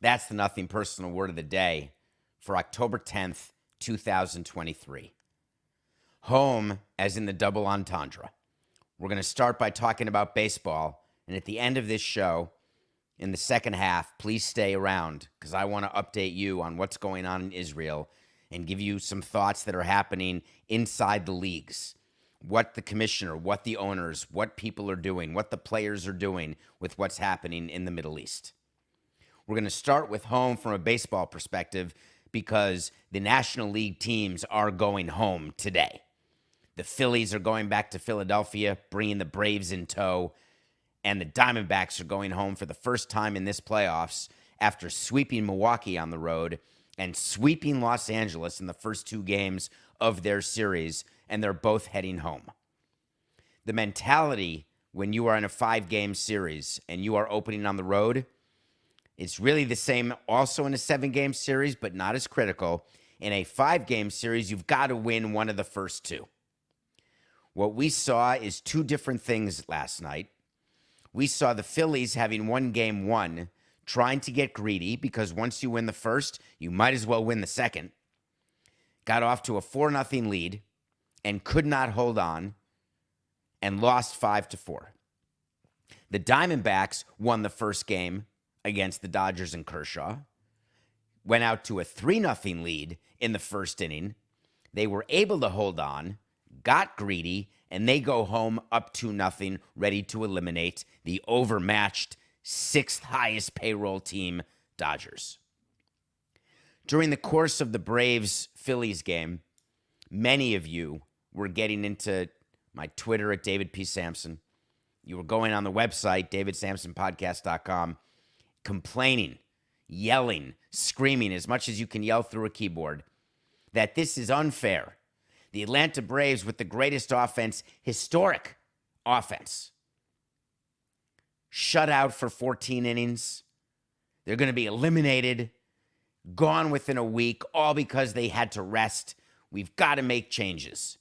That's the Nothing Personal Word of the Day for October 10th, 2023. Home, as in the double entendre. We're going to start by talking about baseball, and at the end of this show, in the second half, please stay around because I want to update you on what's going on in Israel and give you some thoughts that are happening inside the leagues. What the commissioner, what the owners, what people are doing, what the players are doing with what's happening in the Middle East. We're going to start with home from a baseball perspective because the National League teams are going home today. The Phillies are going back to Philadelphia, bringing the Braves in tow, and the Diamondbacks are going home for the first time in this playoffs after sweeping Milwaukee on the road and sweeping Los Angeles in the first two games of their series, and they're both heading home. The mentality when you are in a 5-game series and you are opening on the road, it's really the same also in a 7-game series, but not as critical. In a 5-game series, you've got to win one of the first two. What we saw is two different things last night. We saw the Phillies having won game one, trying to get greedy because once you win the first, you might as well win the second. Got off to a 4-0 lead and could not hold on and lost 5-4. The Diamondbacks won the first game against the Dodgers and Kershaw, went out to a 3-0 lead in the first inning. They were able to hold on, got greedy, and they go home up 2-0, ready to eliminate the overmatched 6th highest payroll team, Dodgers. During the course of the Braves-Phillies game, many of you were getting into my Twitter at David P. Samson. You were going on the website, davidsamsonpodcast.com, complaining, yelling, screaming as much as you can yell through a keyboard that this is unfair. The Atlanta Braves with the greatest offense, historic offense, shut out for 14 innings. They're going to be eliminated, gone within a week, all because they had to rest. We've got to make changes.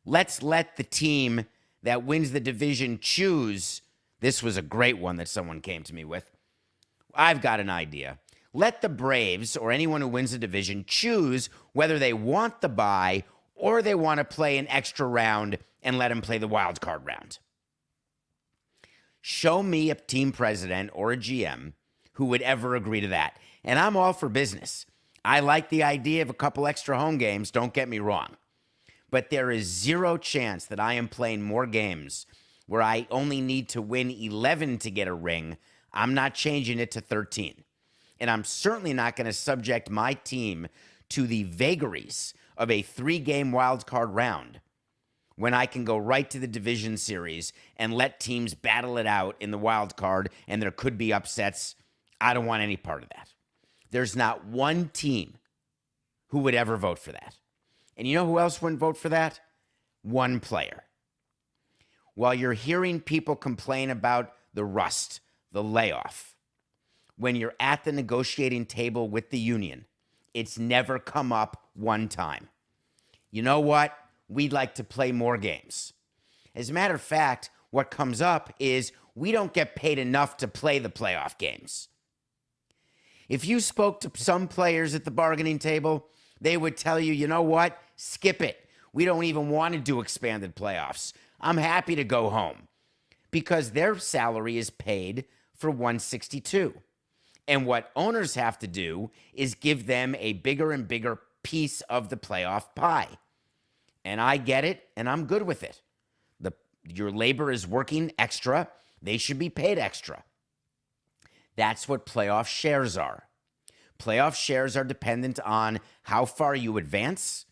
Let's let the team that wins the division choose. This was a great one that someone came to me with. I've got an idea. Let the Braves or anyone who wins the division choose whether they want the bye or they want to play an extra round and let them play the wild card round. Show me a team president or a GM who would ever agree to that. And I'm all for business. I like the idea of a couple extra home games, don't get me wrong. But there is zero chance that I am playing more games where I only need to win 11 to get a ring. I'm not changing it to 13. And I'm certainly not going to subject my team to the vagaries of a 3-game wild card round when I can go right to the division series and let teams battle it out in the wild card and there could be upsets. I don't want any part of that. There's not one team who would ever vote for that. And you know who else wouldn't vote for that? One player. While you're hearing people complain about the rust, the layoff, when you're at the negotiating table with the union, it's never come up one time. You know what? We'd like to play more games. As a matter of fact, what comes up is we don't get paid enough to play the playoff games. If you spoke to some players at the bargaining table, they would tell you, you know what? Skip it. We don't even want to do expanded playoffs. I'm happy to go home because their salary is paid for 162. And what owners have to do is give them a bigger and bigger piece of the playoff pie. And I get it, and I'm good with it. Your labor is working extra. They should be paid extra. That's what playoff shares are. Playoff shares are dependent on how far you advance.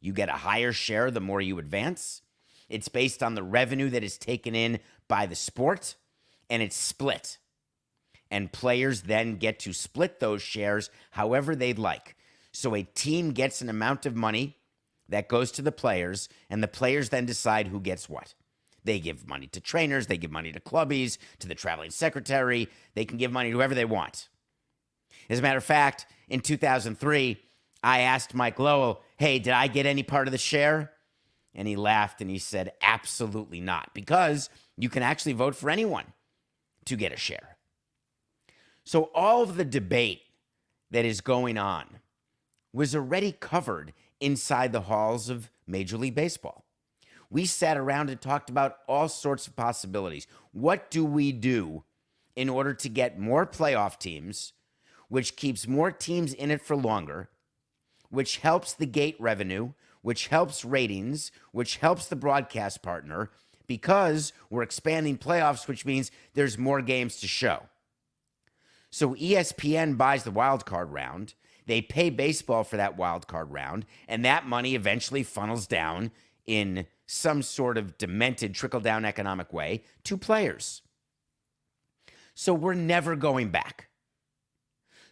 You get a higher share the more you advance. It's based on the revenue that is taken in by the sport, and it's split. And players then get to split those shares however they'd like. So a team gets an amount of money that goes to the players, and the players then decide who gets what. They give money to trainers, they give money to clubbies, to the traveling secretary. They can give money to whoever they want. As a matter of fact, in 2003, I asked Mike Lowell, hey, did I get any part of the share? And he laughed and he said, absolutely not, because you can actually vote for anyone to get a share. So all of the debate that is going on was already covered inside the halls of Major League Baseball. We sat around and talked about all sorts of possibilities. What do we do in order to get more playoff teams, which keeps more teams in it for longer, which helps the gate revenue, which helps ratings, which helps the broadcast partner, because we're expanding playoffs, which means there's more games to show. So ESPN buys the wild card round. They pay baseball for that wild card round, and that money eventually funnels down in some sort of demented trickle-down economic way to players. So we're never going back.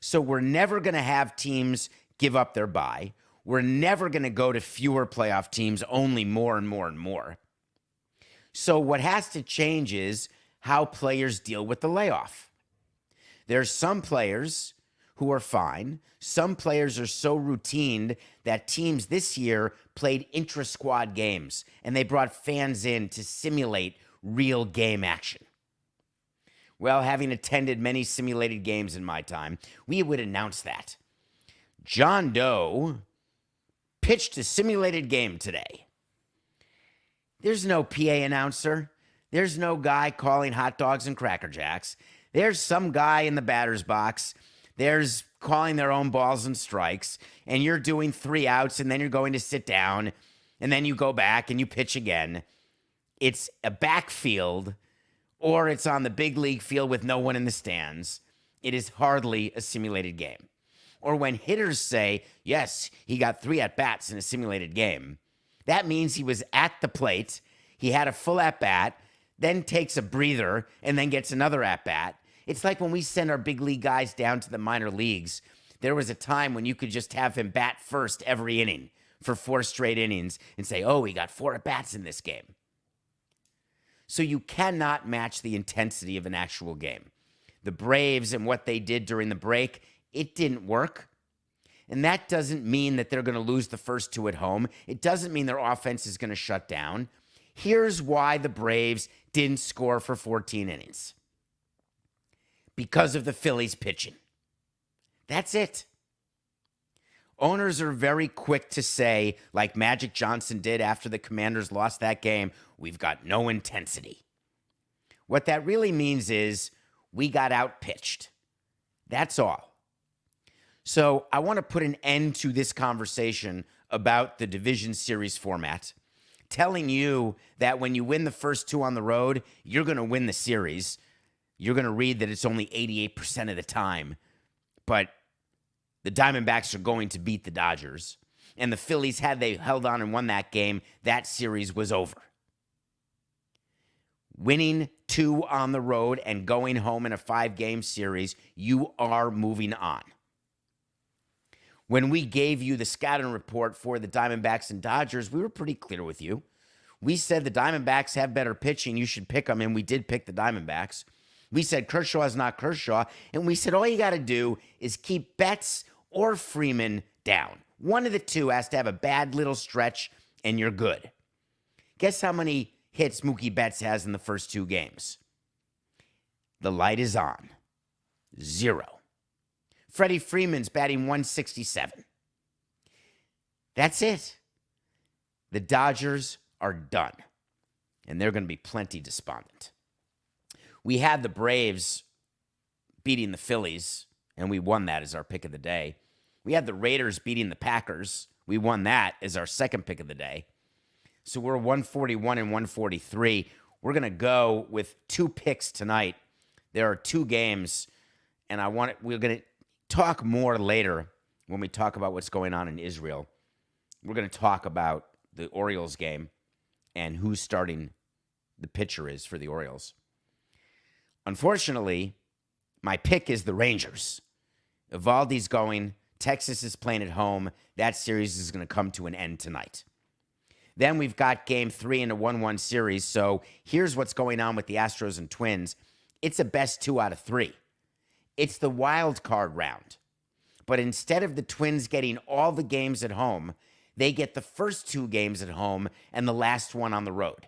So we're never going to have teams give up their bye. We're never going to go to fewer playoff teams, only more and more and more. So what has to change is how players deal with the layoff. There's some players who are fine. Some players are so routine that teams this year played intra-squad games, and they brought fans in to simulate real game action. Well, having attended many simulated games in my time, we would announce that. John Doe pitched a simulated game today. There's no PA announcer. There's no guy calling hot dogs and Cracker Jacks. There's some guy in the batter's box. There's calling their own balls and strikes, and you're doing 3 outs, and then you're going to sit down, and then you go back and you pitch again. It's a backfield, or it's on the big league field with no one in the stands. It is hardly a simulated game. Or when hitters say, yes, he got 3 at-bats in a simulated game, that means he was at the plate, he had a full at-bat, then takes a breather, and then gets another at-bat. It's like when we send our big league guys down to the minor leagues. There was a time when you could just have him bat first every inning for 4 straight innings and say, oh, he got 4 at-bats in this game. So you cannot match the intensity of an actual game. The Braves and what they did during the break, it didn't work. And that doesn't mean that they're going to lose the first 2 at home. It doesn't mean their offense is going to shut down. Here's why the Braves didn't score for 14 innings. Because of the Phillies pitching. That's it. Owners are very quick to say, like Magic Johnson did after the Commanders lost that game, we've got no intensity. What that really means is we got outpitched. That's all. So I want to put an end to this conversation about the division series format, telling you that when you win the first 2 on the road, you're going to win the series. You're going to read that it's only 88% of the time, but the Diamondbacks are going to beat the Dodgers. And the Phillies, had they held on and won that game, that series was over. Winning 2 on the road and going home in a 5-game series, you are moving on. When we gave you the scouting report for the Diamondbacks and Dodgers, we were pretty clear with you. We said the Diamondbacks have better pitching. You should pick them, and we did pick the Diamondbacks. We said Kershaw is not Kershaw, and we said all you got to do is keep Betts or Freeman down. One of the two has to have a bad little stretch, and you're good. Guess how many hits Mookie Betts has in the first 2 games? The light is on. 0. Freddie Freeman's batting 167. That's it. The Dodgers are done, and they're going to be plenty despondent. We had the Braves beating the Phillies, and we won that as our pick of the day. We had the Raiders beating the Packers. We won that as our second pick of the day. So we're 141 and 143. We're going to go with 2 picks tonight. There are 2 games, and we're going to talk more later when we talk about what's going on in Israel. We're going to talk about the Orioles game and who's starting the pitcher is for the Orioles. Unfortunately, my pick is the Rangers. Evaldi's going. Texas is playing at home. That series is going to come to an end tonight. Then we've got game 3 in a 1-1 series. So here's what's going on with the Astros and Twins. It's a best 2 out of 3. It's the wild card round. But instead of the Twins getting all the games at home, they get the first 2 games at home and the last one on the road.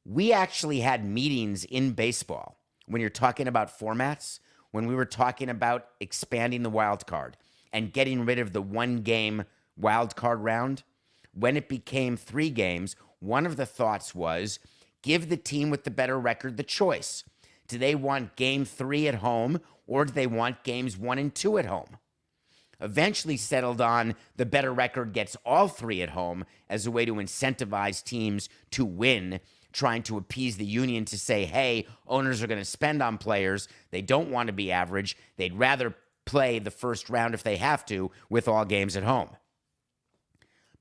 We actually had meetings in baseball when you're talking about formats when we were talking about expanding the wild card and getting rid of the 1-game wild card round, when it became 3 games, one of the thoughts was give the team with the better record the choice. Do they want game 3 at home, or do they want games 1 and 2 at home? Eventually settled on the better record gets all 3 at home as a way to incentivize teams to win, trying to appease the union to say, hey, owners are going to spend on players. They don't want to be average. They'd rather play the first round if they have to with all games at home.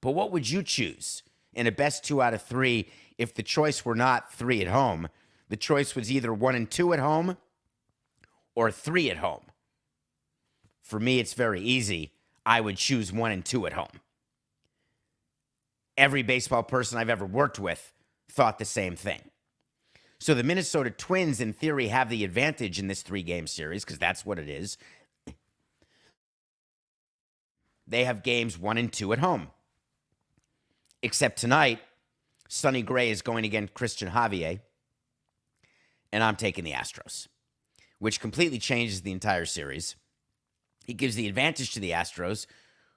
But what would you choose in a best 2 out of 3 if the choice were not 3 at home? The choice was either 1 and 2 at home or 3 at home. For me, it's very easy. I would choose 1 and 2 at home. Every baseball person I've ever worked with thought the same thing. So the Minnesota Twins, in theory, have the advantage in this 3-game series because that's what it is. They have games 1 and 2 at home. Except tonight, Sonny Gray is going against Christian Javier, and I'm taking the Astros, which completely changes the entire series. It gives the advantage to the Astros,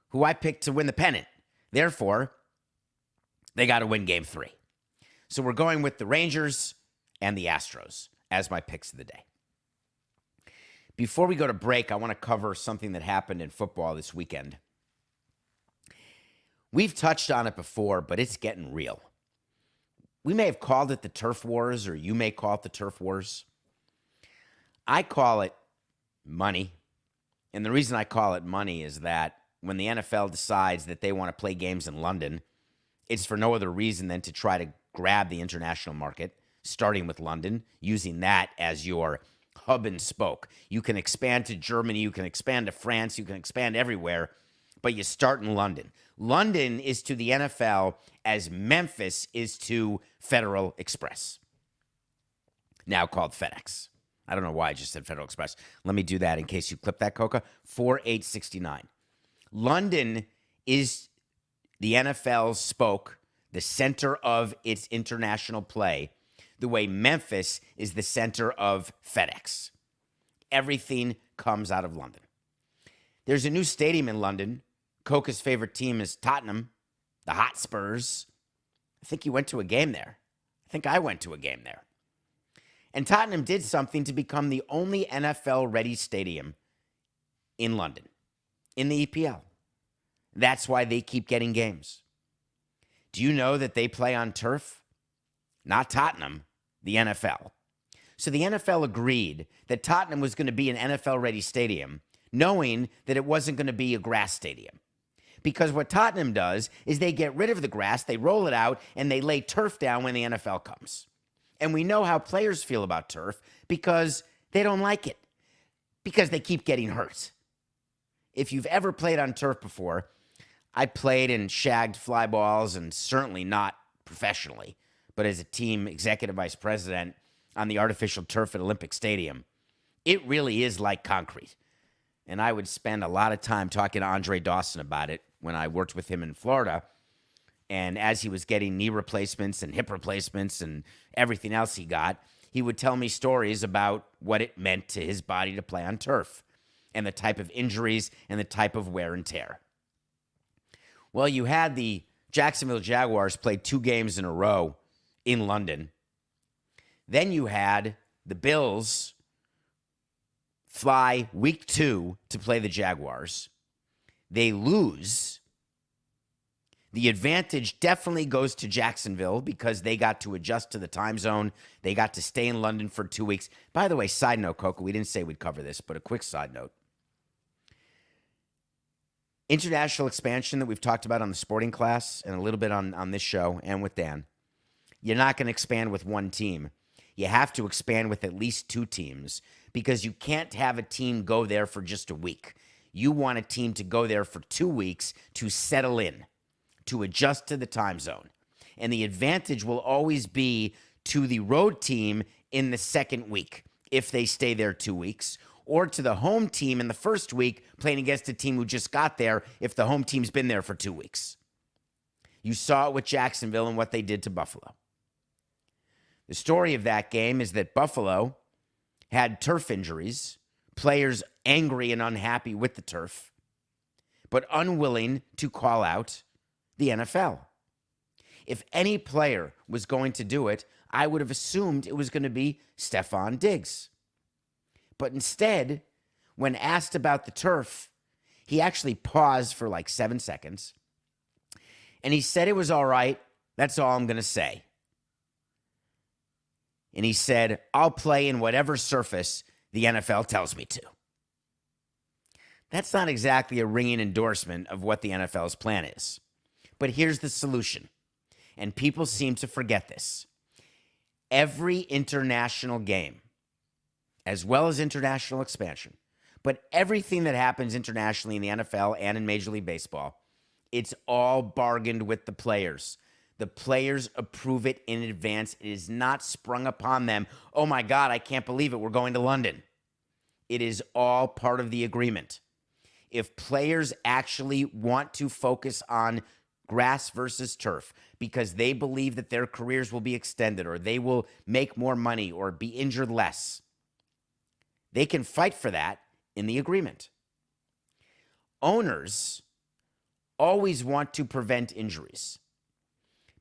who I picked to win the pennant. Therefore, they got to win game 3. So we're going with the Rangers and the Astros as my picks of the day. Before we go to break, I want to cover something that happened in football this weekend. We've touched on it before, but it's getting real. We may have called it the turf wars, or you may call it the turf wars. I call it money. And the reason I call it money is that when the NFL decides that they want to play games in London, it's for no other reason than to try to grab the international market, starting with London, using that as your hub and spoke. You can expand to Germany, you can expand to France, you can expand everywhere, but you start in London. London is to the NFL as Memphis is to Federal Express, now called FedEx. I don't know why I just said Federal Express. Let me do that in case you clip that, Coca. 4869. London is the NFL's spoke, the center of its international play, the way Memphis is the center of FedEx. Everything comes out of London. There's a new stadium in London. Coca's favorite team is Tottenham, the Hotspurs. I think you went to a game there. I think I went to a game there. And Tottenham did something to become the only NFL-ready stadium in London, in the EPL. That's why they keep getting games. Do you know that they play on turf? Not Tottenham, the NFL. So the NFL agreed that Tottenham was going to be an NFL-ready stadium, knowing that it wasn't going to be a grass stadium. Because what Tottenham does is they get rid of the grass, they roll it out, and they lay turf down when the NFL comes. And we know how players feel about turf because they don't like it, because they keep getting hurt. If you've ever played on turf before, I played and shagged fly balls, and certainly not professionally, but as a team executive vice president on the artificial turf at Olympic Stadium. It really is like concrete. And I would spend a lot of time talking to Andre Dawson about it when I worked with him in Florida. And as he was getting knee replacements and hip replacements and everything else he got, he would tell me stories about what it meant to his body to play on turf and the type of injuries and the type of wear and tear. Well, you had the Jacksonville Jaguars play 2 games in a row in London. Then you had the Bills fly week 2 to play the Jaguars. They lose. The advantage definitely goes to Jacksonville because they got to adjust to the time zone. They got to stay in London for 2 weeks. By the way, side note, Coco, we didn't say we'd cover this, but a quick side note. International expansion that we've talked about on the sporting class and a little bit on this show and with Dan. You're not going to expand with one team. You have to expand with at least 2 teams because you can't have a team go there for just a week. You want a team to go there for 2 weeks to settle in, to adjust to the time zone. And the advantage will always be to the road team in the second week if they stay there 2 weeks, or to the home team in the first week playing against a team who just got there if the home team's been there for 2 weeks. You saw it with Jacksonville and what they did to Buffalo. The story of that game is that Buffalo had turf injuries, players angry and unhappy with the turf, but unwilling to call out the NFL. If any player was going to do it, I would have assumed it was going to be Stefon Diggs. But instead, when asked about the turf, he actually paused for like 7 seconds. And he said it was all right. That's all I'm going to say. And he said, I'll play in whatever surface the NFL tells me to. That's not exactly a ringing endorsement of what the NFL's plan is. But here's the solution. And people seem to forget this. Every international game, as well as international expansion, but everything that happens internationally in the NFL and in Major League Baseball, it's all bargained with the players. The players approve it in advance. It is not sprung upon them. Oh my God, I can't believe it. We're going to London. It is all part of the agreement. If players actually want to focus on grass versus turf because they believe that their careers will be extended or they will make more money or be injured less, they can fight for that in the agreement. Owners always want to prevent injuries.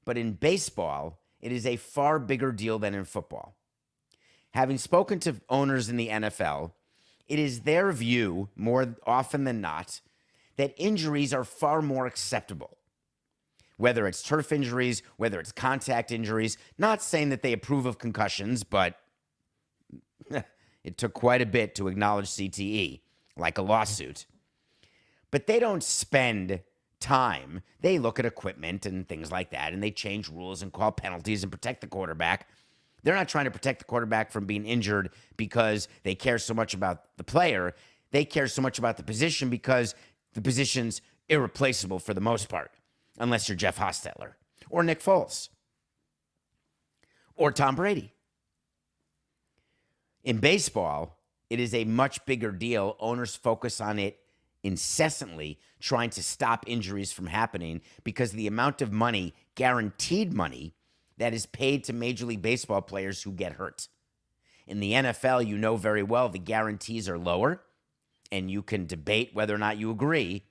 But in baseball, it is a far bigger deal than in football. Having spoken to owners in the NFL, it is their view, more often than not, that injuries are far more acceptable. Whether it's turf injuries, whether it's contact injuries, not saying that they approve of concussions, but it took quite a bit to acknowledge CTE, like a lawsuit. But they don't spend time. They look at equipment and things like that, and they change rules and call penalties and protect the quarterback. They're not trying to protect the quarterback from being injured because they care so much about the player. They care so much about the position because the position's irreplaceable for the most part, unless you're Jeff Hostetler or Nick Foles or Tom Brady. In baseball, it is a much bigger deal. Owners focus on it incessantly, trying to stop injuries from happening because the amount of money, guaranteed money, that is paid to Major League Baseball players who get hurt. In the NFL, you know very well the guarantees are lower, and you can debate whether or not you agree.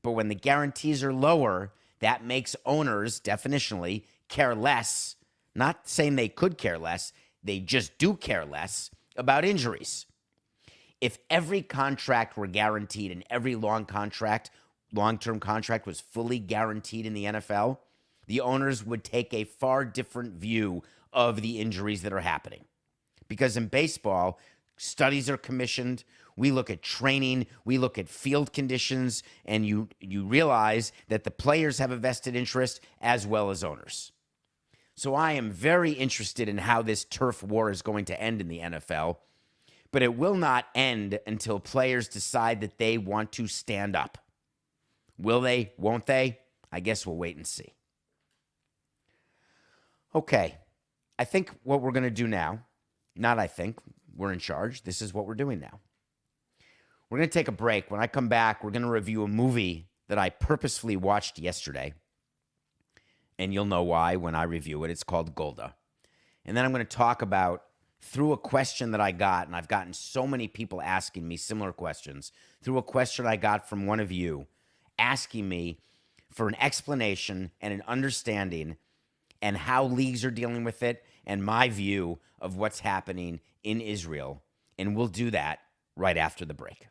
But when the guarantees are lower, that makes owners definitionally care less. Not saying they could care less, they just do care less about injuries. If every contract were guaranteed and every long-term contract was fully guaranteed in the NFL, the owners would take a far different view of the injuries that are happening. Because in baseball, studies are commissioned. We look at training. We look at field conditions. And you realize that the players have a vested interest as well as owners. So I am very interested in how this turf war is going to end in the NFL. But it will not end until players decide that they want to stand up. Will they? Won't they? I guess we'll wait and see. Okay, I think what we're going to do now, not I think, we're in charge. This is what we're doing now. We're going to take a break. When I come back, we're going to review a movie that I purposefully watched yesterday. And you'll know why when I review it. It's called Golda. And then I'm going to talk about, through a question that I got, and I've gotten so many people asking me similar questions, through a question I got from one of you, asking me for an explanation and an understanding and how leagues are dealing with it and my view of what's happening in Israel. And we'll do that right after the break.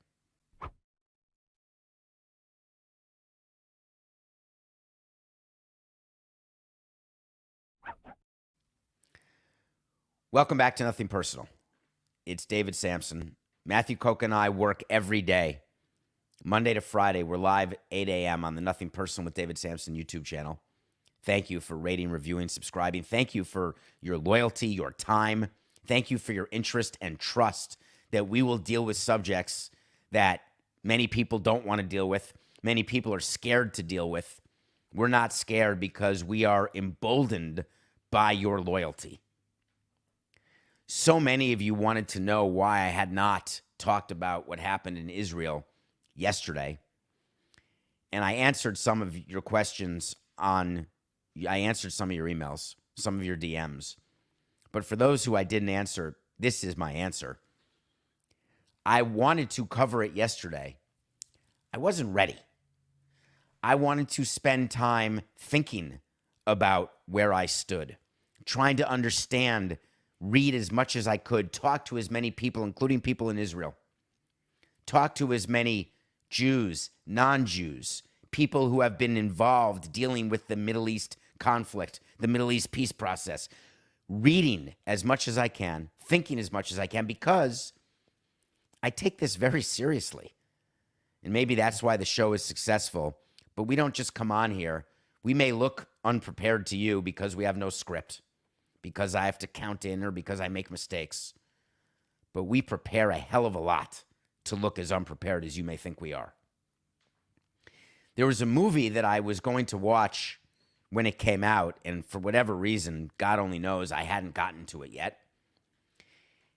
Welcome back to Nothing Personal. It's David Samson. Matthew Koch and I work every day. Monday to Friday, we're live at 8 a.m. on the Nothing Personal with David Samson YouTube channel. Thank you for rating, reviewing, subscribing. Thank you for your loyalty, your time. Thank you for your interest and trust that we will deal with subjects that many people don't want to deal with. Many people are scared to deal with. We're not scared because we are emboldened by your loyalty. So many of you wanted to know why I had not talked about what happened in Israel yesterday. And I answered some of your questions I answered some of your emails, some of your DMs. But for those who I didn't answer, this is my answer. I wanted to cover it yesterday. I wasn't ready. I wanted to spend time thinking about where I stood, trying to understand, read as much as I could, talk to as many people, including people in Israel, talk to as many Jews, non-Jews, people who have been involved dealing with the Middle East conflict, the Middle East peace process, reading as much as I can, thinking as much as I can, because I take this very seriously. And maybe that's why the show is successful. But we don't just come on here. We may look unprepared to you because we have no script, because I have to count in, or because I make mistakes. But we prepare a hell of a lot to look as unprepared as you may think we are. There was a movie that I was going to watch when it came out, and for whatever reason, God only knows, I hadn't gotten to it yet.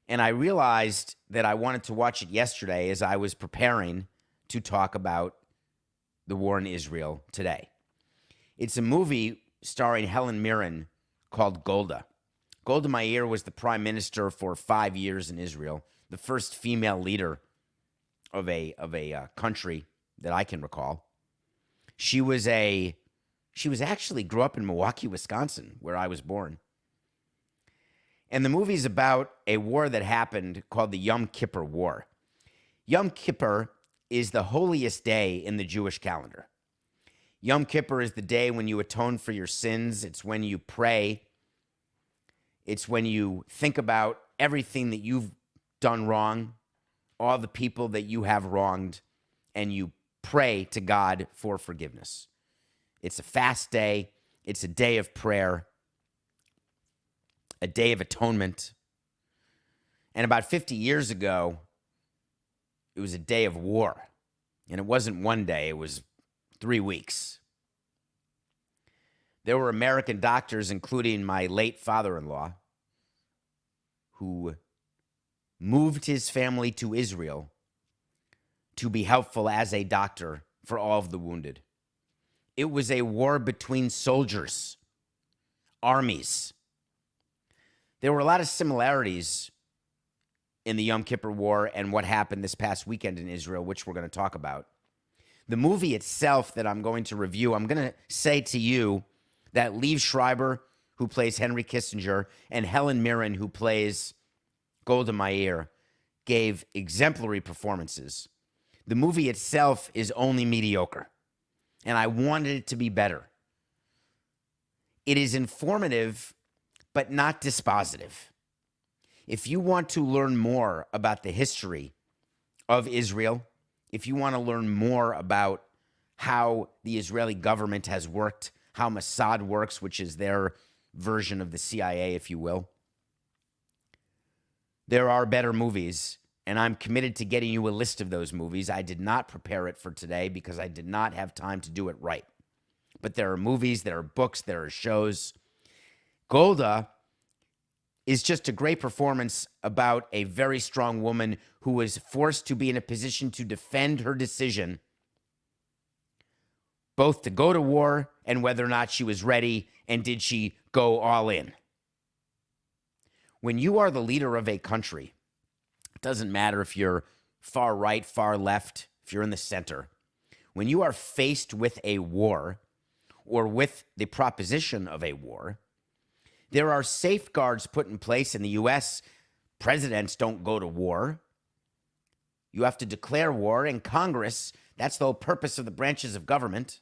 And I realized that I wanted to watch it yesterday as I was preparing to talk about the war in Israel today. It's a movie starring Helen Mirren called Golda. Golda Meir was the prime minister for 5 years in Israel, the first female leader of a country that I can recall. She actually grew up in Milwaukee, Wisconsin, where I was born. And the movie's about a war that happened called the Yom Kippur War. Yom Kippur is the holiest day in the Jewish calendar. Yom Kippur is the day when you atone for your sins. It's when you pray. It's when you think about everything that you've done wrong, all the people that you have wronged, and you pray to God for forgiveness. It's a fast day. It's a day of prayer, a day of atonement. And about 50 years ago, it was a day of war. And it wasn't one day, it was 3 weeks. There were American doctors, including my late father-in-law, who moved his family to Israel to be helpful as a doctor for all of the wounded. It was a war between soldiers, armies. There were a lot of similarities in the Yom Kippur War and what happened this past weekend in Israel, which we're going to talk about. The movie itself that I'm going to review, I'm going to say to you that Liev Schreiber, who plays Henry Kissinger, and Helen Mirren, who plays Golda Meir, gave exemplary performances. The movie itself is only mediocre, and I wanted it to be better. It is informative, but not dispositive. If you want to learn more about the history of Israel, if you want to learn more about how the Israeli government has worked, how Mossad works, which is their version of the CIA, if you will, there are better movies, and I'm committed to getting you a list of those movies. I did not prepare it for today because I did not have time to do it right. But there are movies, there are books, there are shows. Golda is just a great performance about a very strong woman who was forced to be in a position to defend her decision, both to go to war and whether or not she was ready, and did she go all in. When you are the leader of a country, it doesn't matter if you're far right, far left, if you're in the center. When you are faced with a war or with the proposition of a war, there are safeguards put in place in the U.S. Presidents don't go to war. You have to declare war, and Congress, that's the whole purpose of the branches of government,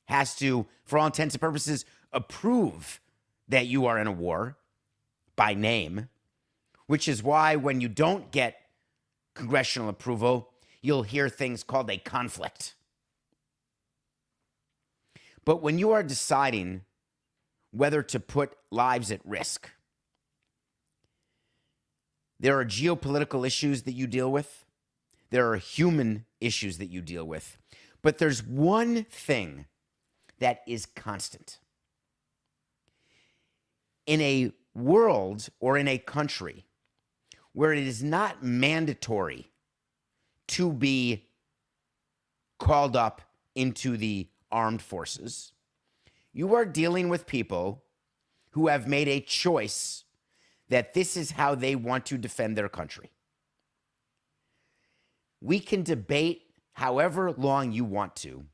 has to, for all intents and purposes, approve that you are in a war by name, which is why when you don't get congressional approval, you'll hear things called a conflict. But when you are deciding whether to put lives at risk, there are geopolitical issues that you deal with. There are human issues that you deal with. But there's one thing that is constant. In a world or in a country where it is not mandatory to be called up into the armed forces, you are dealing with people who have made a choice that this is how they want to defend their country. We can debate however long you want to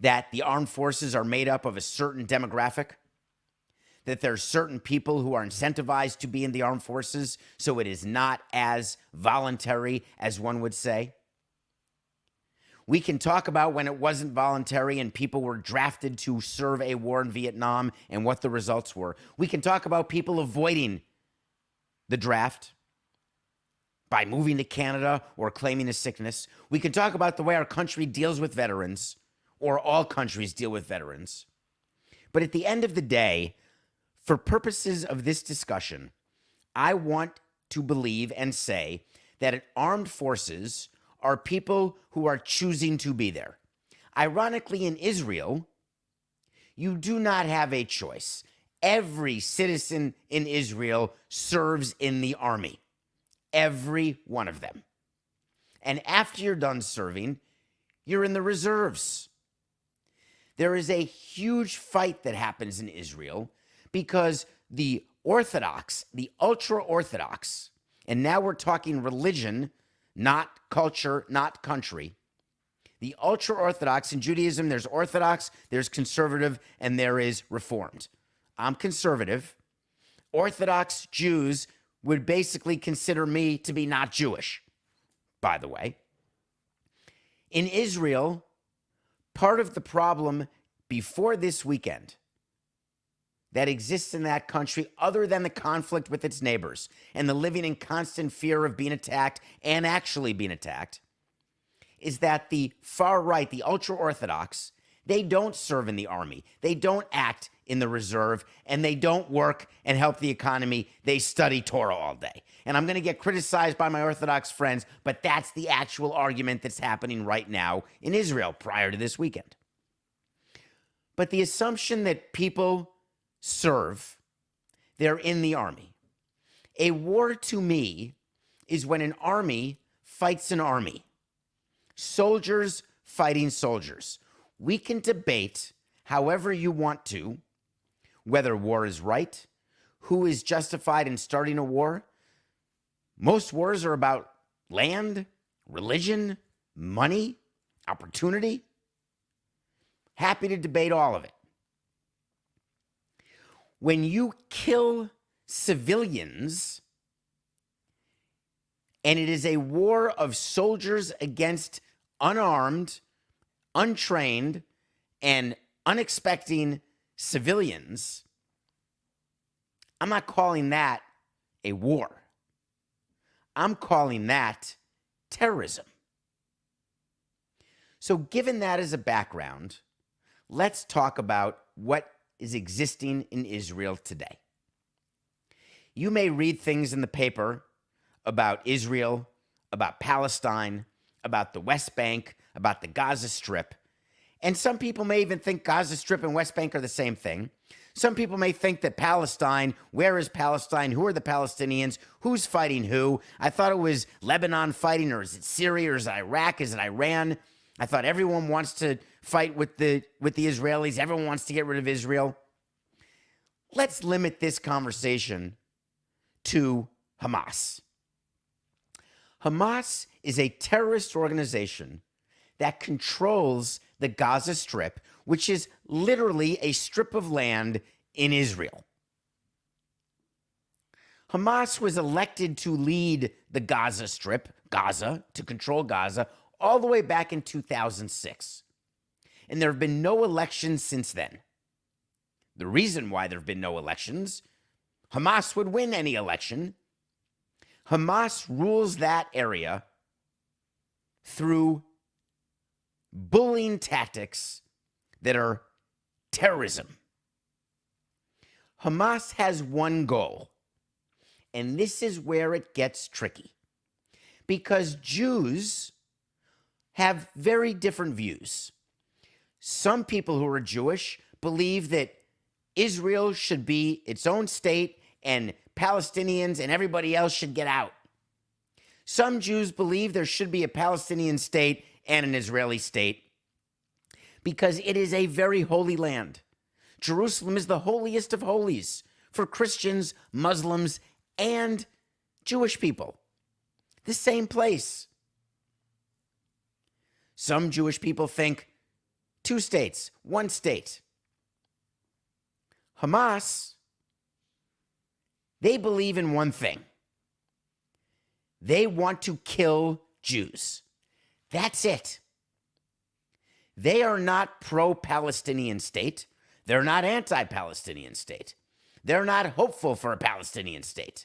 that the armed forces are made up of a certain demographic, that there's certain people who are incentivized to be in the armed forces, so it is not as voluntary as one would say. We can talk about when it wasn't voluntary and people were drafted to serve a war in Vietnam and what the results were. We can talk about people avoiding the draft by moving to Canada or claiming a sickness. We can talk about the way our country deals with veterans, or all countries deal with veterans. But at the end of the day, for purposes of this discussion, I want to believe and say that armed forces are people who are choosing to be there. Ironically, in Israel, you do not have a choice. Every citizen in Israel serves in the army. Every one of them. And after you're done serving, you're in the reserves. There is a huge fight that happens in Israel because the Orthodox, the ultra-Orthodox, and now we're talking religion, not culture, not country. The ultra-Orthodox in Judaism, there's Orthodox, there's conservative, and there is Reformed. I'm conservative. Orthodox Jews would basically consider me to be not Jewish, by the way. In Israel, part of the problem before this weekend that exists in that country, other than the conflict with its neighbors and the living in constant fear of being attacked and actually being attacked, is that the far right, the ultra-Orthodox, they don't serve in the army. They don't act in the reserve, and they don't work and help the economy. They study Torah all day. And I'm going to get criticized by my Orthodox friends, but that's the actual argument that's happening right now in Israel prior to this weekend. But the assumption that people serve, they're in the army. A war to me is when an army fights an army. Soldiers fighting soldiers. We can debate however you want to whether war is right, who is justified in starting a war. Most wars are about land, religion, money, opportunity. Happy to debate all of it. When you kill civilians, and it is a war of soldiers against unarmed, untrained, and unexpecting civilians, I'm not calling that a war. I'm calling that terrorism. So given that as a background, let's talk about what is existing in Israel today. You may read things in the paper about Israel, about Palestine, about the West Bank, about the Gaza Strip. And some people may even think Gaza Strip and West Bank are the same thing. Some people may think that Palestine, where is Palestine? Who are the Palestinians? Who's fighting who? I thought it was Lebanon fighting, or is it Syria, or is it Iraq? Is it Iran? I thought everyone wants to fight with the Israelis. Everyone wants to get rid of Israel. Let's limit this conversation to Hamas. Hamas is a terrorist organization that controls the Gaza Strip, which is literally a strip of land in Israel. Hamas was elected to lead the Gaza Strip, Gaza, to control Gaza, all the way back in 2006. And there have been no elections since then. The reason why there have been no elections, Hamas would win any election. Hamas rules that area through bullying tactics that are terrorism. Hamas has one goal, and this is where it gets tricky, because Jews have very different views. Some people who are Jewish believe that Israel should be its own state and Palestinians and everybody else should get out. Some Jews believe there should be a Palestinian state and an Israeli state because it is a very holy land. Jerusalem is the holiest of holies for Christians, Muslims, and Jewish people. The same place. Some Jewish people think 2 states, 1 state. Hamas, they believe in one thing. They want to kill Jews. That's it. They are not pro-Palestinian state. They're not anti-Palestinian state. They're not hopeful for a Palestinian state.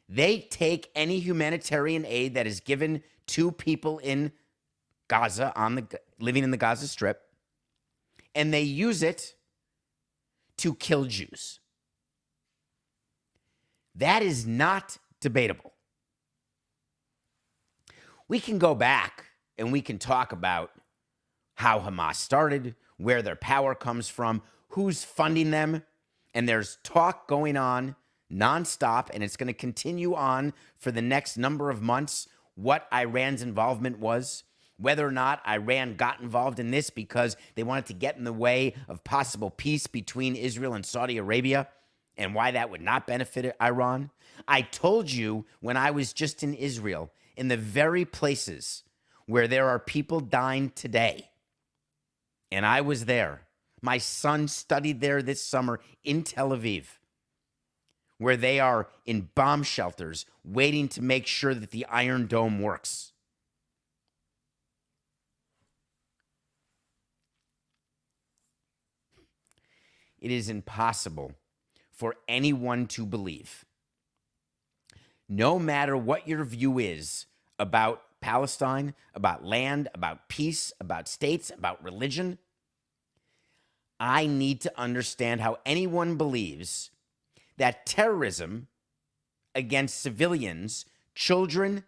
They take any humanitarian aid that is given to people in Gaza, living in the Gaza Strip, and they use it to kill Jews. That is not debatable. We can go back and we can talk about how Hamas started, where their power comes from, who's funding them, and there's talk going on nonstop, and it's going to continue on for the next number of months, what Iran's involvement was, whether or not Iran got involved in this because they wanted to get in the way of possible peace between Israel and Saudi Arabia, and why that would not benefit Iran. I told you when I was just in Israel, in the very places where there are people dying today, and I was there. My son studied there this summer in Tel Aviv, where they are in bomb shelters waiting to make sure that the Iron Dome works. It is impossible for anyone to believe, no matter what your view is about Palestine, about land, about peace, about states, about religion, I need to understand how anyone believes that terrorism against civilians, children,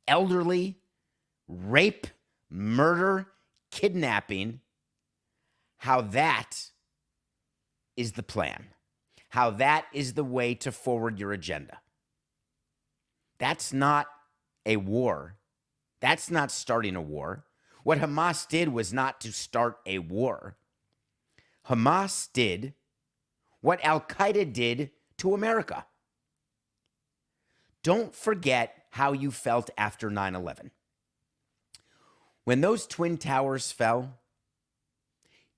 elderly, rape, murder, kidnapping, how that is the plan, how that is the way to forward your agenda. That's not a war. That's not starting a war. What Hamas did was not to start a war. Hamas did what Al-Qaeda did to America. Don't forget how you felt after 9/11. When those Twin Towers fell,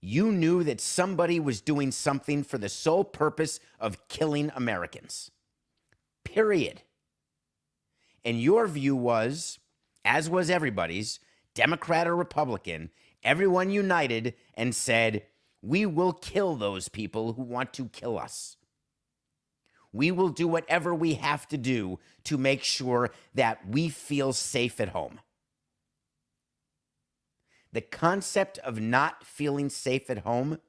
you knew that somebody was doing something for the sole purpose of killing Americans. Period. And your view was, as was everybody's, Democrat or Republican, everyone united and said, we will kill those people who want to kill us. We will do whatever we have to do to make sure that we feel safe at home. The concept of not feeling safe at home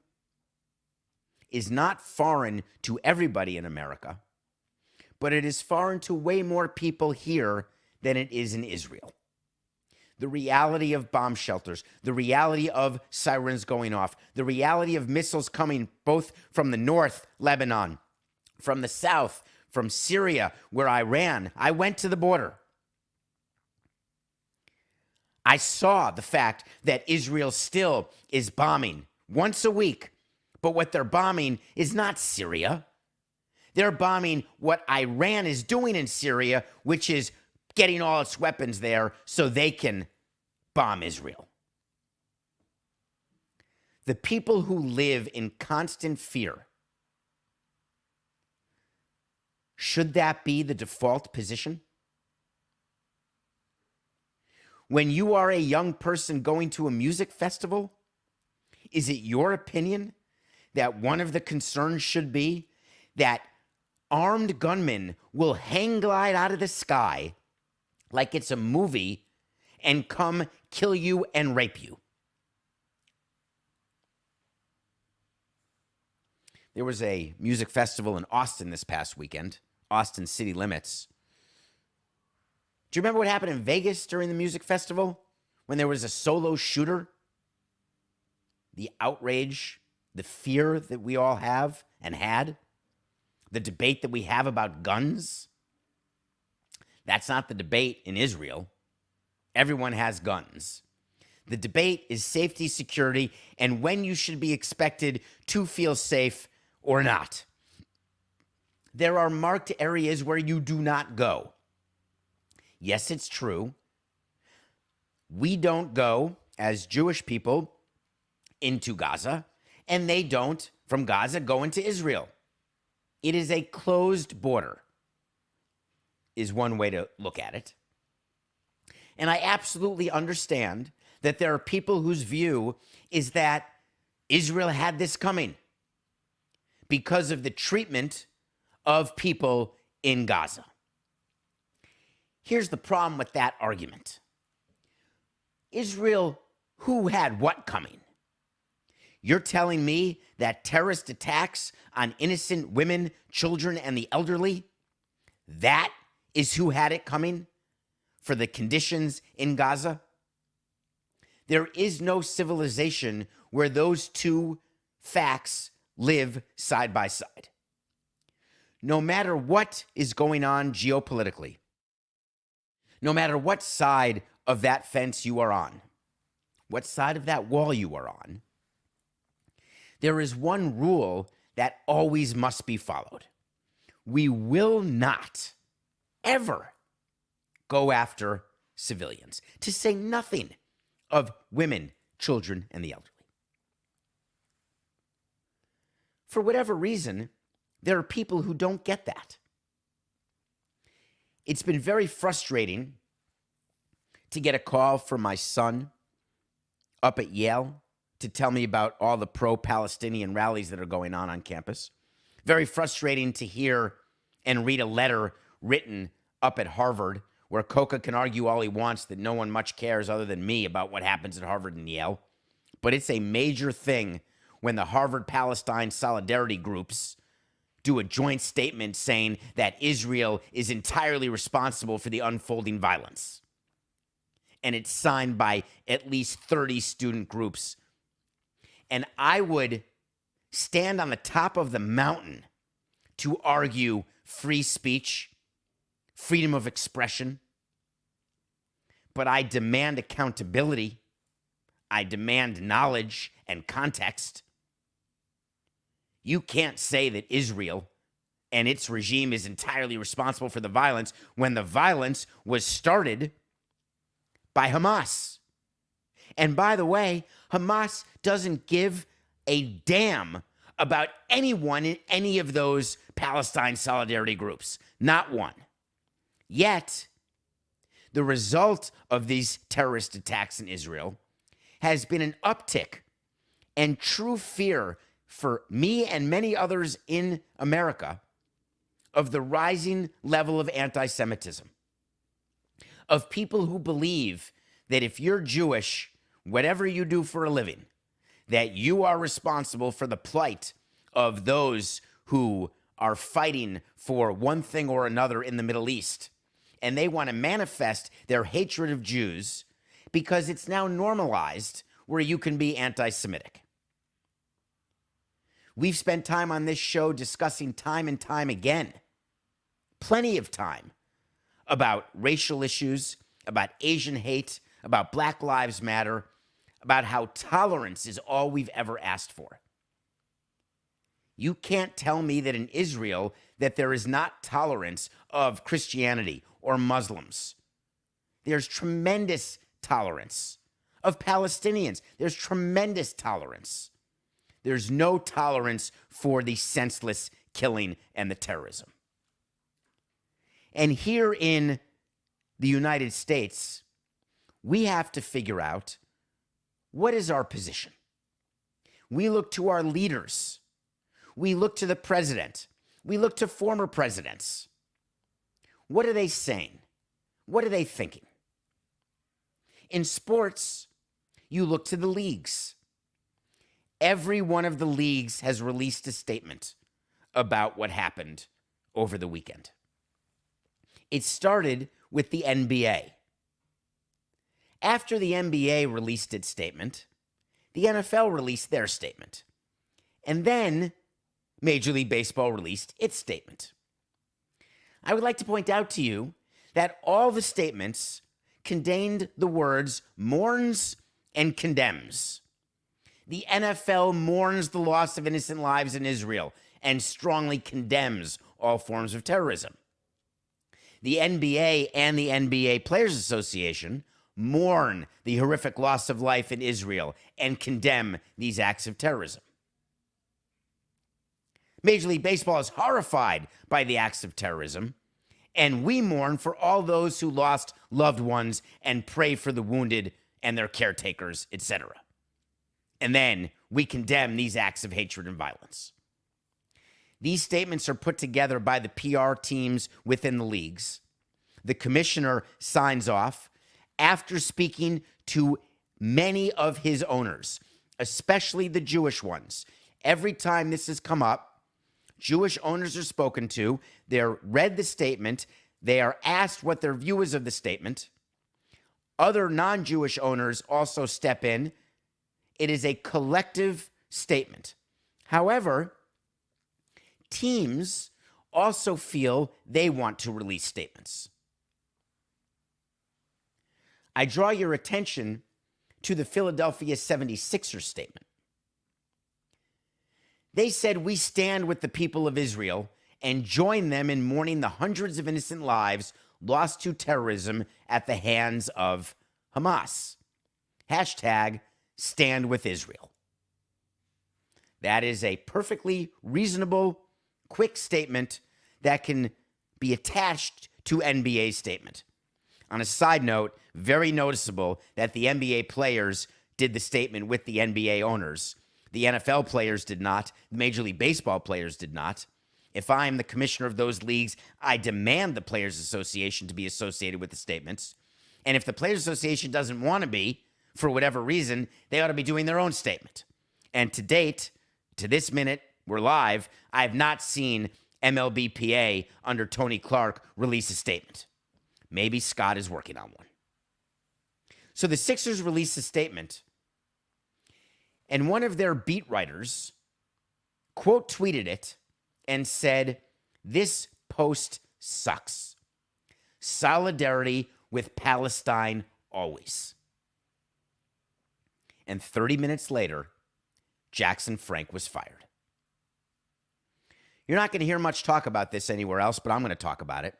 is not foreign to everybody in America, but it is foreign to way more people here than it is in Israel. The reality of bomb shelters, the reality of sirens going off, the reality of missiles coming both from the north, Lebanon, from the south, from Syria, where I went to the border. I saw the fact that Israel still is bombing once a week, but what they're bombing is not Syria. They're bombing what Iran is doing in Syria, which is getting all its weapons there so they can bomb Israel. The people who live in constant fear, should that be the default position? When you are a young person going to a music festival, is it your opinion that one of the concerns should be that armed gunmen will hang glide out of the sky like it's a movie and come kill you and rape you? There was a music festival in Austin this past weekend, Austin City Limits. Do you remember what happened in Vegas during the music festival when there was a solo shooter? The outrage, the fear that we all have and had, the debate that we have about guns. That's not the debate in Israel. Everyone has guns. The debate is safety, security, and when you should be expected to feel safe or not. There are marked areas where you do not go. Yes, it's true. We don't go as Jewish people into Gaza, and they don't, from Gaza, go into Israel. It is a closed border, is one way to look at it. And I absolutely understand that there are people whose view is that Israel had this coming because of the treatment of people in Gaza. Here's the problem with that argument. Israel, who had what coming? You're telling me that terrorist attacks on innocent women, children, and the elderly, that is who had it coming for the conditions in Gaza? There is no civilization where those two facts live side by side. No matter what is going on geopolitically, no matter what side of that fence you are on, what side of that wall you are on, there is one rule that always must be followed. We will not ever go after civilians, to say nothing of women, children, and the elderly. For whatever reason, there are people who don't get that. It's been very frustrating to get a call from my son up at Yale to tell me about all the pro-Palestinian rallies that are going on campus. Very frustrating to hear and read a letter written up at Harvard where Coca can argue all he wants that no one much cares other than me about what happens at Harvard and Yale. But it's a major thing when the Harvard Palestine solidarity groups do a joint statement saying that Israel is entirely responsible for the unfolding violence. And it's signed by at least 30 student groups. And I would stand on the top of the mountain to argue free speech, freedom of expression. But I demand accountability. I demand knowledge and context. You can't say that Israel and its regime is entirely responsible for the violence when the violence was started by Hamas. And by the way, Hamas doesn't give a damn about anyone in any of those Palestine solidarity groups. Not one. Yet, the result of these terrorist attacks in Israel has been an uptick and true fear for me and many others in America of the rising level of anti-Semitism, of people who believe that if you're Jewish, whatever you do for a living, that you are responsible for the plight of those who are fighting for one thing or another in the Middle East. And they want to manifest their hatred of Jews because it's now normalized where you can be anti-Semitic. We've spent time on this show discussing time and time again, plenty of time, about racial issues, about Asian hate, about Black Lives Matter, about how tolerance is all we've ever asked for. You can't tell me that in Israel that there is not tolerance of Christianity or Muslims. There's tremendous tolerance of Palestinians. There's tremendous tolerance. There's no tolerance for the senseless killing and the terrorism. And here in the United States, we have to figure out what is our position. We look to our leaders. We look to the president. We look to former presidents. What are they saying? What are they thinking? In sports, you look to the leagues. Every one of the leagues has released a statement about what happened over the weekend. It started with the NBA. After the NBA released its statement, the NFL released their statement. And then Major League Baseball released its statement. I would like to point out to you that all the statements contained the words mourns and condemns. The NFL mourns the loss of innocent lives in Israel and strongly condemns all forms of terrorism. The NBA and the NBA Players Association mourn the horrific loss of life in Israel and condemn these acts of terrorism. Major League Baseball is horrified by the acts of terrorism, and we mourn for all those who lost loved ones and pray for the wounded and their caretakers, etc. And then we condemn these acts of hatred and violence. These statements are put together by the PR teams within the leagues. The commissioner signs off after speaking to many of his owners, especially the Jewish ones. Every time this has come up, Jewish owners are spoken to. They're read the statement. They are asked what their view is of the statement. Other non-Jewish owners also step in. It is a collective statement. However, teams also feel they want to release statements. I draw your attention to the Philadelphia 76ers statement. They said, "We stand with the people of Israel and join them in mourning the hundreds of innocent lives lost to terrorism at the hands of Hamas. Hashtag stand with Israel." That is a perfectly reasonable, quick statement that can be attached to NBA's statement. On a side note, very noticeable that the NBA players did the statement with the NBA owners. The NFL players did not. The Major League Baseball players did not. If I am the commissioner of those leagues, I demand the Players Association to be associated with the statements. And if the Players Association doesn't want to be, for whatever reason, they ought to be doing their own statement. And to date, to this minute, we're live, I have not seen MLBPA under Tony Clark release a statement. Maybe Scott is working on one. So the Sixers released a statement, and one of their beat writers quote tweeted it and said, "This post sucks. Solidarity with Palestine always." And 30 minutes later, Jackson Frank was fired. You're not going to hear much talk about this anywhere else, but I'm going to talk about it.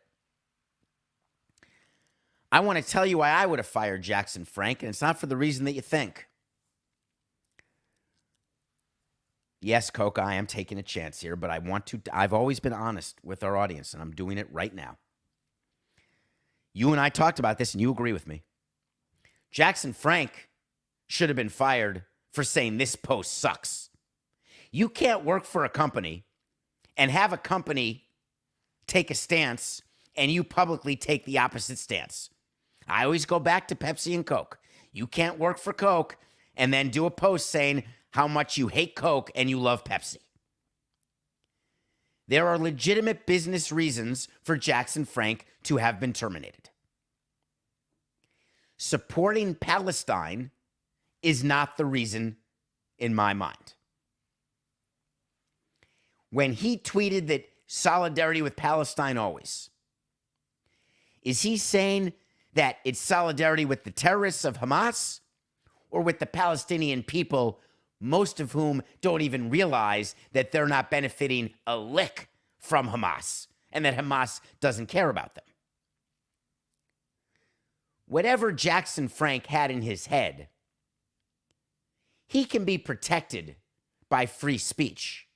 I want to tell you why I would have fired Jackson Frank, and it's not for the reason that you think. Yes, Coca, I am taking a chance here, but I've always been honest with our audience, and I'm doing it right now. You and I talked about this, and you agree with me. Jackson Frank should have been fired for saying this post sucks. You can't work for a company and have a company take a stance and you publicly take the opposite stance. I always go back to Pepsi and Coke. You can't work for Coke and then do a post saying how much you hate Coke and you love Pepsi. There are legitimate business reasons for Jackson Frank to have been terminated. Supporting Palestine is not the reason in my mind. When he tweeted that solidarity with Palestine always, is he saying that it's solidarity with the terrorists of Hamas or with the Palestinian people, most of whom don't even realize that they're not benefiting a lick from Hamas and that Hamas doesn't care about them? Whatever Jackson Frank had in his head, he can be protected by free speech.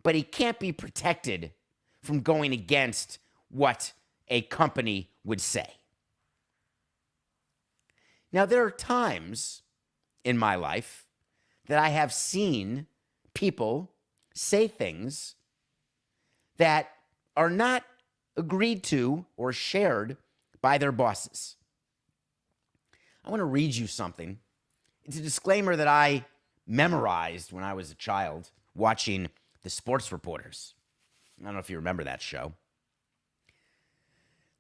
But he can't be protected from going against what a company would say. Now, there are times in my life that I have seen people say things that are not agreed to or shared by their bosses. I want to read you something. It's a disclaimer that I memorized when I was a child watching The Sports Reporters. I don't know if you remember that show.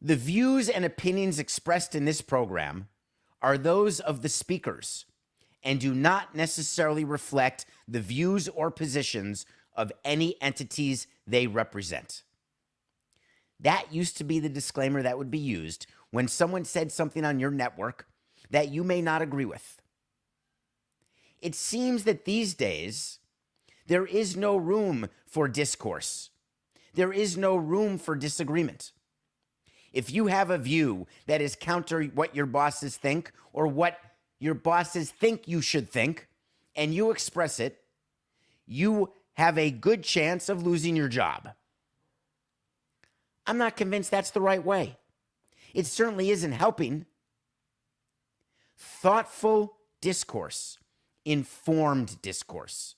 The views and opinions expressed in this program are those of the speakers and do not necessarily reflect the views or positions of any entities they represent. That used to be the disclaimer that would be used when someone said something on your network that you may not agree with. It seems that these days, there is no room for discourse. There is no room for disagreement. If you have a view that is counter what your bosses think or what your bosses think you should think, and you express it, you have a good chance of losing your job. I'm not convinced that's the right way. It certainly isn't helping. Thoughtful discourse, informed discourse,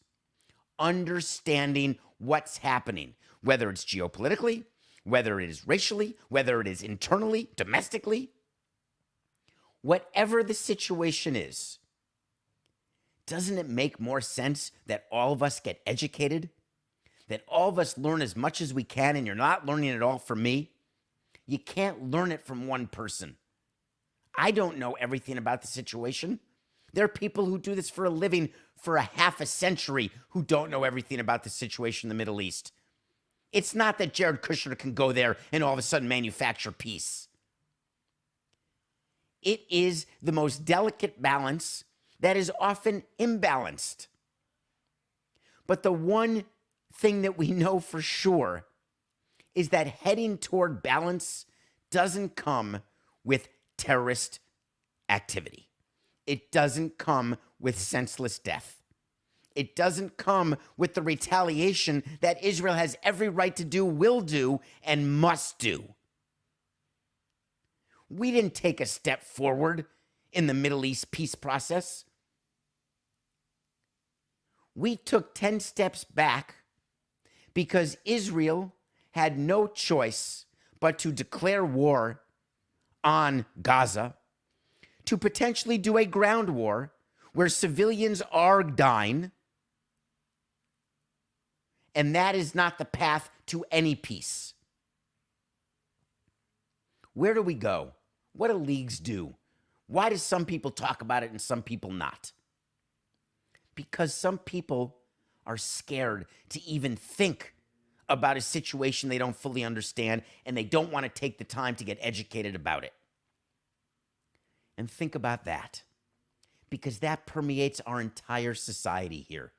understanding what's happening, whether it's geopolitically, whether it is racially, whether it is internally, domestically, whatever the situation is, doesn't it make more sense that all of us get educated? That all of us learn as much as we can, and you're not learning it all from me? You can't learn it from one person. I don't know everything about the situation. There are people who do this for a living for a half a century who don't know everything about the situation in the Middle East. It's not that Jared Kushner can go there and all of a sudden manufacture peace. It is the most delicate balance that is often imbalanced. But the one thing that we know for sure is that heading toward balance doesn't come with terrorist activity. It doesn't come with senseless death. It doesn't come with the retaliation that Israel has every right to do, will do, and must do. We didn't take a step forward in the Middle East peace process. We took 10 steps back because Israel had no choice but to declare war on Gaza, to potentially do a ground war where civilians are dying, and that is not the path to any peace. Where do we go? What do leagues do? Why do some people talk about it and some people not? Because some people are scared to even think about a situation they don't fully understand, and they don't want to take the time to get educated about it. And think about that, because that permeates our entire society here,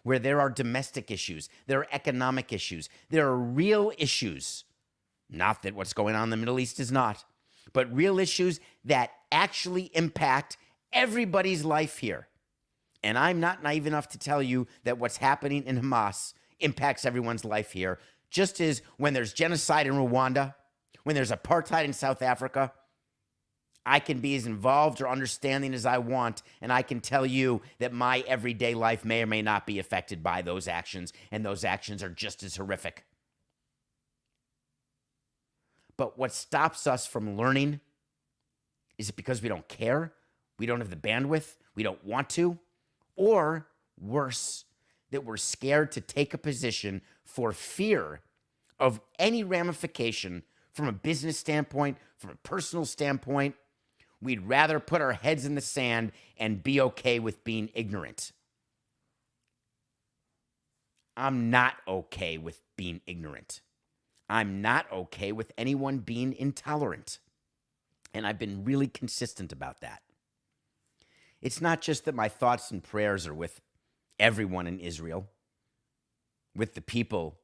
where there are domestic issues, there are economic issues, there are real issues. Not that what's going on in the Middle East is not, but real issues that actually impact everybody's life here. And I'm not naive enough to tell you that what's happening in Hamas impacts everyone's life here, just as when there's genocide in Rwanda, when there's apartheid in South Africa, I can be as involved or understanding as I want, and I can tell you that my everyday life may or may not be affected by those actions, and those actions are just as horrific. But what stops us from learning, is it because we don't care, we don't have the bandwidth, we don't want to, or worse, that we're scared to take a position for fear of any ramification from a business standpoint, from a personal standpoint? We'd rather put our heads in the sand and be okay with being ignorant. I'm not okay with being ignorant. I'm not okay with anyone being intolerant. And I've been really consistent about that. It's not just that my thoughts and prayers are with everyone in Israel, with the people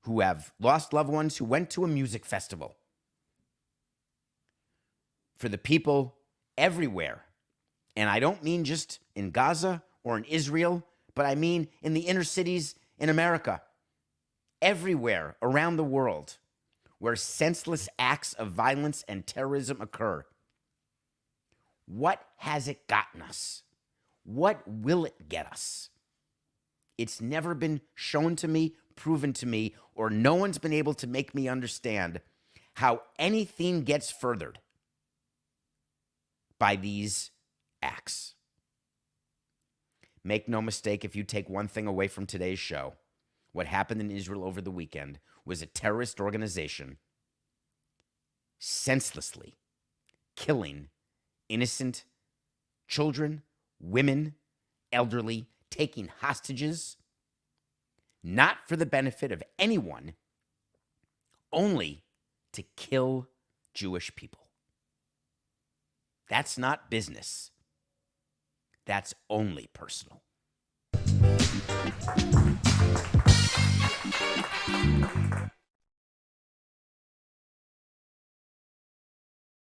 who have lost loved ones who went to a music festival, for the people everywhere. And I don't mean just in Gaza or in Israel, but I mean in the inner cities in America, everywhere around the world where senseless acts of violence and terrorism occur. What has it gotten us? What will it get us? It's never been shown to me, proven to me, or no one's been able to make me understand how anything gets furthered by these acts. Make no mistake, if you take one thing away from today's show, what happened in Israel over the weekend was a terrorist organization senselessly killing innocent children, women, elderly, taking hostages, not for the benefit of anyone, only to kill Jewish people. That's not business. That's only personal.